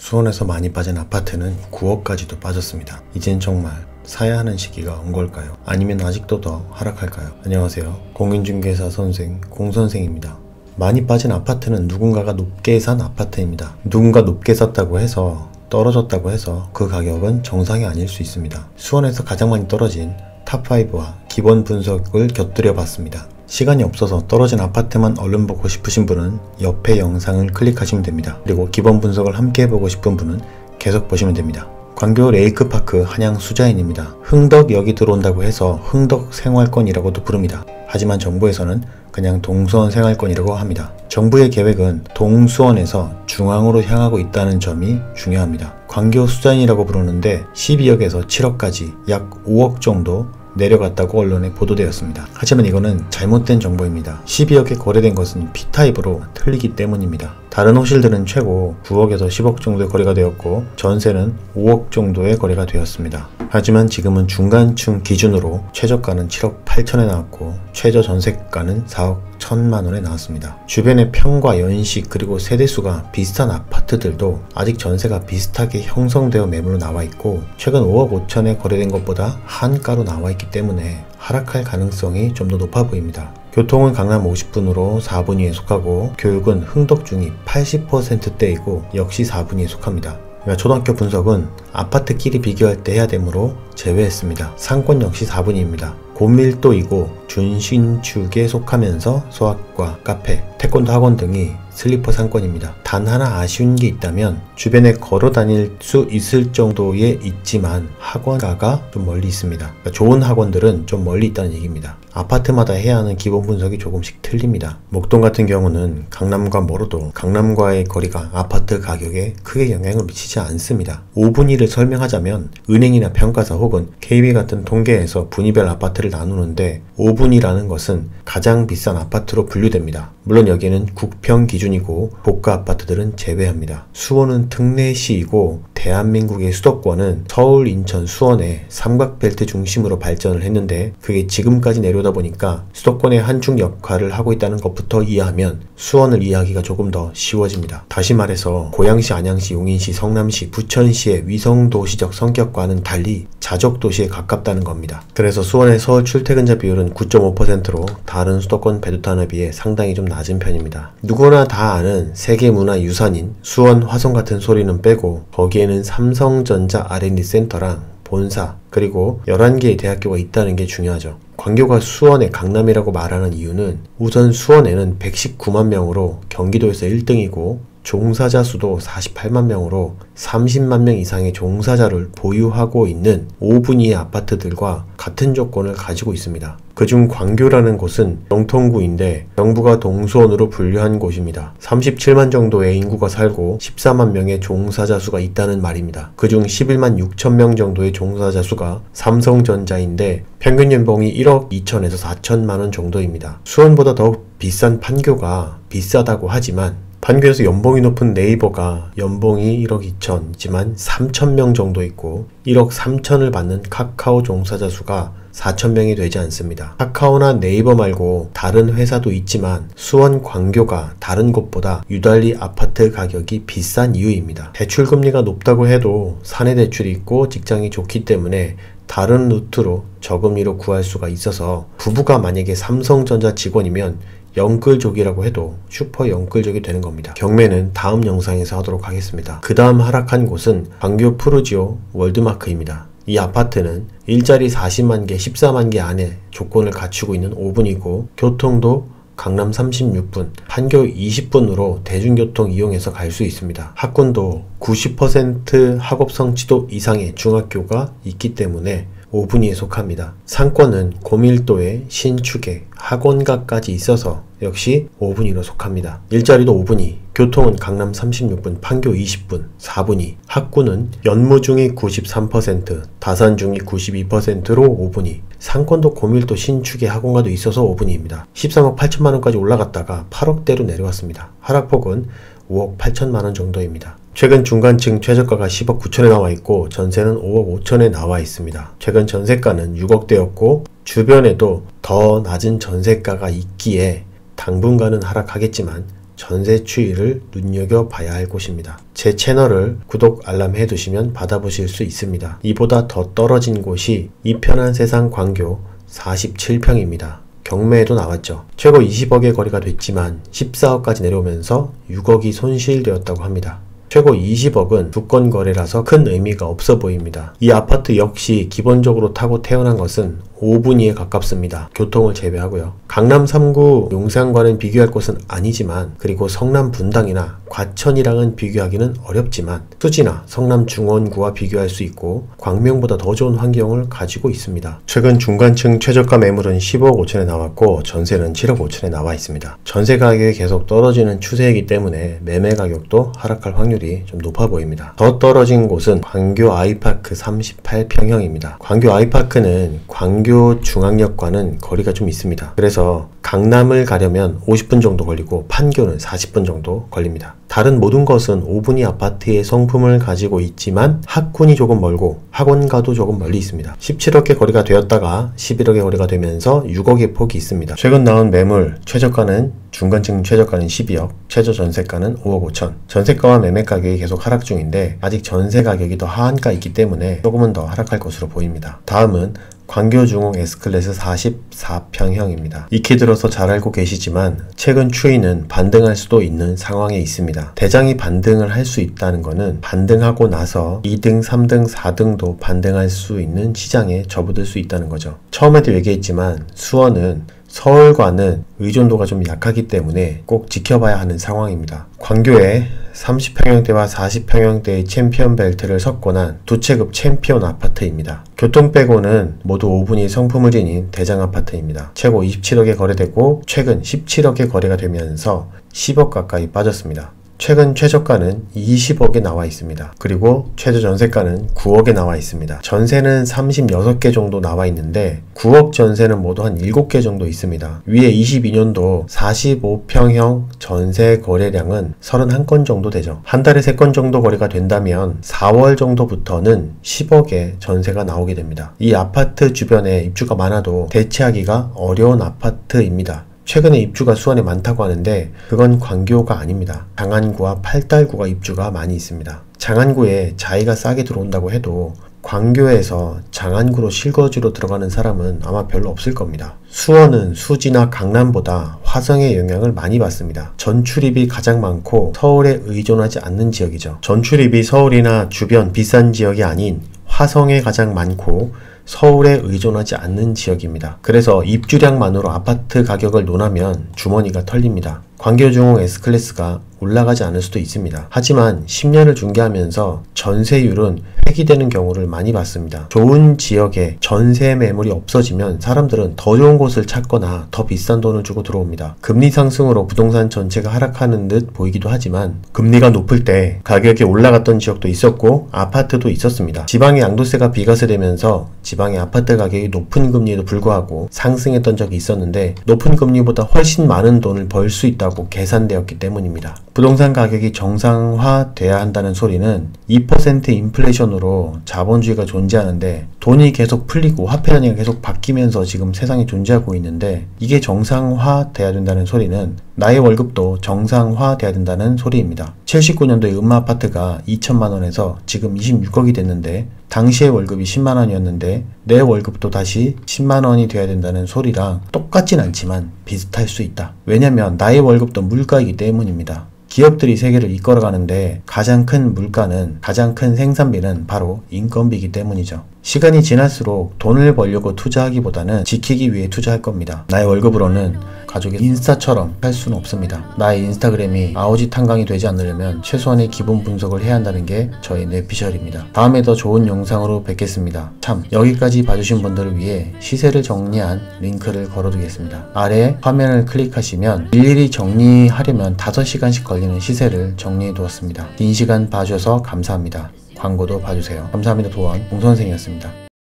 수원에서 많이 빠진 아파트는 9억까지도 빠졌습니다. 이젠 정말 사야 하는 시기가 온 걸까요? 아니면 아직도 더 하락할까요? 안녕하세요. 공인중개사 선생 공선생입니다. 많이 빠진 아파트는 누군가가 높게 산 아파트입니다. 누군가 높게 샀다고 해서 떨어졌다고 해서 그 가격은 정상이 아닐 수 있습니다. 수원에서 가장 많이 떨어진 탑5와 기본 분석을 곁들여 봤습니다. 시간이 없어서 떨어진 아파트만 얼른 보고 싶으신 분은 옆에 영상을 클릭하시면 됩니다. 그리고 기본 분석을 함께 해보고 싶은 분은 계속 보시면 됩니다. 광교 레이크파크 한양 수자인입니다. 흥덕역이 들어온다고 해서 흥덕 생활권이라고도 부릅니다. 하지만 정부에서는 그냥 동수원 생활권이라고 합니다. 정부의 계획은 동수원에서 중앙으로 향하고 있다는 점이 중요합니다. 광교 수자인이라고 부르는데 12억에서 7억까지 약 5억 정도 내려갔다고 언론에 보도되었습니다. 하지만 이거는 잘못된 정보입니다. 12억에 거래된 것은 P타입으로 틀리기 때문입니다. 다른 호실들은 최고 9억에서 10억 정도의 거래가 되었고 전세는 5억 정도의 거래가 되었습니다. 하지만 지금은 중간층 기준으로 최저가는 7억 8천에 나왔고 최저 전세가는 4억 1천만원에 나왔습니다. 주변의 평과 연식 그리고 세대수가 비슷한 아파트들도 아직 전세가 비슷하게 형성되어 매물로 나와있고 최근 5억 5천에 거래된 것보다 한가로 나와있기 때문에 하락할 가능성이 좀 더 높아 보입니다. 교통은 강남 50분으로 4분위에 속하고 교육은 흥덕 중이 80%대이고 역시 4분위에 속합니다. 초등학교 분석은 아파트끼리 비교할 때 해야 되므로 제외했습니다. 상권 역시 4분위입니다. 고밀도이고 준신축에 속하면서 소학과 카페, 태권도 학원 등이 슬리퍼 상권입니다. 단 하나 아쉬운 게 있다면 주변에 걸어 다닐 수 있을 정도에 있지만 학원가가 좀 멀리 있습니다. 그러니까 좋은 학원들은 좀 멀리 있다는 얘기입니다. 아파트마다 해야 하는 기본 분석이 조금씩 틀립니다. 목동 같은 경우는 강남과 멀어도 강남과의 거리가 아파트 가격에 크게 영향을 미치지 않습니다. 5분위를 설명하자면 은행이나 평가사 혹은 KB 같은 통계에서 분위별 아파트를 나누는데 5분위라는 것은 가장 비싼 아파트로 분류됩니다. 물론 여기에는 국평 기준이고 고가 아파트들은 제외합니다. 수원은 특례시이고 대한민국의 수도권은 서울, 인천, 수원의 삼각벨트 중심으로 발전을 했는데 그게 지금까지 내려오다 보니까 수도권의 한중 역할을 하고 있다는 것부터 이해하면 수원을 이해하기가 조금 더 쉬워집니다. 다시 말해서 고양시, 안양시, 용인시, 성남시, 부천시의 위성도시적 성격과는 달리 자족도시에 가깝다는 겁니다. 그래서 수원의 서울 출퇴근자 비율은 9.5%로 다른 수도권 베두탄에 비해 상당히 좀 낮은 편입니다. 누구나 다 아는 세계문화유산인 수원 화성 같은 소리는 빼고 거기에는 삼성전자 R&D 센터랑 본사 그리고 11개의 대학교가 있다는 게 중요하죠. 광교가 수원의 강남이라고 말하는 이유는 우선 수원에는 119만 명으로 경기도에서 1등이고 종사자 수도 48만 명으로 30만 명 이상의 종사자를 보유하고 있는 5분위의 아파트들과 같은 조건을 가지고 있습니다. 그중 광교라는 곳은 영통구인데 정부가 동수원으로 분류한 곳입니다. 37만 정도의 인구가 살고 14만 명의 종사자 수가 있다는 말입니다. 그중 11만 6천 명 정도의 종사자 수가 삼성전자인데 평균 연봉이 1억 2천에서 4천만 원 정도입니다. 수원보다 더욱 비싼 판교가 비싸다고 하지만 판교에서 연봉이 높은 네이버가 연봉이 1억 2천이지만 3천 명 정도 있고 1억 3천을 받는 카카오 종사자 수가 4천 명이 되지 않습니다. 카카오나 네이버 말고 다른 회사도 있지만 수원 광교가 다른 곳보다 유달리 아파트 가격이 비싼 이유입니다. 대출금리가 높다고 해도 사내 대출이 있고 직장이 좋기 때문에 다른 루트로 저금리로 구할 수가 있어서 부부가 만약에 삼성전자 직원이면 영끌족이라고 해도 슈퍼 영끌족이 되는 겁니다. 경매는 다음 영상에서 하도록 하겠습니다. 그 다음 하락한 곳은 광교 푸르지오 월드마크입니다. 이 아파트는 일자리 40만 개, 14만 개 안에 조건을 갖추고 있는 5분이고 교통도 강남 36분, 판교 20분으로 대중교통 이용해서 갈 수 있습니다. 학군도 90% 학업 성취도 이상의 중학교가 있기 때문에 5분위에 속합니다. 상권은 고밀도의 신축에 학원가까지 있어서 역시 5분위로 속합니다. 일자리도 5분위, 교통은 강남 36분, 판교 20분, 4분위, 학군은 연무중이 93%, 다산중이 92%로 5분위, 상권도 고밀도 신축에 학원가도 있어서 5분위입니다. 13억 8천만원까지 올라갔다가 8억대로 내려왔습니다. 하락폭은 5억 8천만원 정도입니다. 최근 중간층 최저가가 10억 9천에 나와 있고 전세는 5억 5천에 나와 있습니다. 최근 전세가는 6억대였고 주변에도 더 낮은 전세가가 있기에 당분간은 하락하겠지만 전세 추이를 눈여겨봐야 할 곳입니다. 제 채널을 구독, 알람 해두시면 받아보실 수 있습니다. 이보다 더 떨어진 곳이 이편한 세상 광교 47평입니다. 경매에도 나왔죠. 최고 20억의 거래가 됐지만 14억까지 내려오면서 6억이 손실되었다고 합니다. 최고 20억은 두건 거래라서 큰 의미가 없어 보입니다. 이 아파트 역시 기본적으로 타고 태어난 것은 5분위에 가깝습니다. 교통을 제외하고요. 강남 3구 용산과는 비교할 곳은 아니지만, 그리고 성남 분당이나 과천이랑은 비교하기는 어렵지만 수지나 성남 중원구와 비교할 수 있고 광명보다 더 좋은 환경을 가지고 있습니다. 최근 중간층 최저가 매물은 10억 5천에 나왔고 전세는 7억 5천에 나와 있습니다. 전세 가격이 계속 떨어지는 추세이기 때문에 매매 가격도 하락할 확률이 좀 높아 보입니다. 더 떨어진 곳은 광교 아이파크 38평형입니다. 광교 아이파크는 광교 중앙역과는 거리가 좀 있습니다. 그래서 강남을 가려면 50분 정도 걸리고 판교는 40분 정도 걸립니다. 다른 모든 것은 5분위 아파트의 성품을 가지고 있지만 학군이 조금 멀고 학원가도 조금 멀리 있습니다. 17억의 거리가 되었다가 11억의 거리가 되면서 6억의 폭이 있습니다. 최근 나온 매물 최저가는 중간층 최저가는 12억, 최저 전세가는 5억 5천. 전세가와 매매 가격이 계속 하락 중인데 아직 전세 가격이 더 하한가 있기 때문에 조금은 더 하락할 것으로 보입니다. 다음은 광교 중흥 S클래스 44평형입니다. 익히 들어서 잘 알고 계시지만 최근 추이는 반등할 수도 있는 상황에 있습니다. 대장이 반등을 할 수 있다는 것은 반등하고 나서 2등, 3등, 4등도 반등할 수 있는 시장에 접어들 수 있다는 거죠. 처음에도 얘기했지만 수원은 서울과는 의존도가 좀 약하기 때문에 꼭 지켜봐야 하는 상황입니다. 광교에 30평형대와 40평형대의 챔피언 벨트를 석권한 두 채급 챔피언 아파트입니다. 교통 빼고는 모두 5분위 성품을 지닌 대장 아파트입니다. 최고 27억에 거래되고 최근 17억에 거래가 되면서 10억 가까이 빠졌습니다. 최근 최저가는 20억에 나와 있습니다. 그리고 최저 전세가는 9억에 나와 있습니다. 전세는 36개 정도 나와 있는데 9억 전세는 모두 한 7개 정도 있습니다. 위에 22년도 45평형 전세 거래량은 31건 정도 되죠. 한 달에 3건 정도 거래가 된다면 4월 정도부터는 10억의 전세가 나오게 됩니다. 이 아파트 주변에 입주가 많아도 대체하기가 어려운 아파트입니다. 최근에 입주가 수원에 많다고 하는데 그건 광교가 아닙니다. 장안구와 팔달구가 입주가 많이 있습니다. 장안구에 자이가 싸게 들어온다고 해도 광교에서 장안구로 실거주로 들어가는 사람은 아마 별로 없을 겁니다. 수원은 수지나 강남보다 화성의 영향을 많이 받습니다. 전출입이 가장 많고 서울에 의존하지 않는 지역이죠. 전출입이 서울이나 주변 비싼 지역이 아닌 화성에 가장 많고 서울에 의존하지 않는 지역입니다. 그래서 입주량만으로 아파트 가격을 논하면 주머니가 털립니다. 광교 중흥 S클래스가 올라가지 않을 수도 있습니다. 하지만 10년을 중개하면서 전세율은 획기되는 경우를 많이 봤습니다. 좋은 지역에 전세 매물이 없어지면 사람들은 더 좋은 곳을 찾거나 더 비싼 돈을 주고 들어옵니다. 금리 상승으로 부동산 전체가 하락하는 듯 보이기도 하지만 금리가 높을 때 가격이 올라갔던 지역도 있었고 아파트도 있었습니다. 지방의 양도세가 비과세되면서 지방의 아파트 가격이 높은 금리에도 불구하고 상승했던 적이 있었는데 높은 금리보다 훨씬 많은 돈을 벌 수 있다고 계산되었기 때문입니다. 부동산 가격이 정상화돼야 한다는 소리는 2% 인플레이션으로 자본주의가 존재하는데 돈이 계속 풀리고 화폐 단위가 계속 바뀌면서 지금 세상에 존재하고 있는데 이게 정상화돼야 된다는 소리는 나의 월급도 정상화돼야 된다는 소리입니다. 79년도에 음마아파트가 2천만원에서 지금 26억이 됐는데 당시의 월급이 10만원이었는데 내 월급도 다시 10만원이 돼야 된다는 소리랑 똑같진 않지만 비슷할 수 있다. 왜냐면 나의 월급도 물가이기 때문입니다. 기업들이 세계를 이끌어가는데 가장 큰 물가는, 가장 큰 생산비는 바로 인건비이기 때문이죠. 시간이 지날수록 돈을 벌려고 투자하기보다는 지키기 위해 투자할 겁니다. 나의 월급으로는 가족의 인스타처럼 할 수는 없습니다. 나의 인스타그램이 아오지 탄광이 되지 않으려면 최소한의 기본 분석을 해야 한다는 게 저의 뇌피셜입니다. 다음에 더 좋은 영상으로 뵙겠습니다. 참, 여기까지 봐주신 분들을 위해 시세를 정리한 링크를 걸어두겠습니다. 아래 화면을 클릭하시면 일일이 정리하려면 5시간씩 걸리는 시세를 정리해 두었습니다. 긴 시간 봐주셔서 감사합니다. 광고도 봐주세요. 감사합니다. 도원 공선생이었습니다.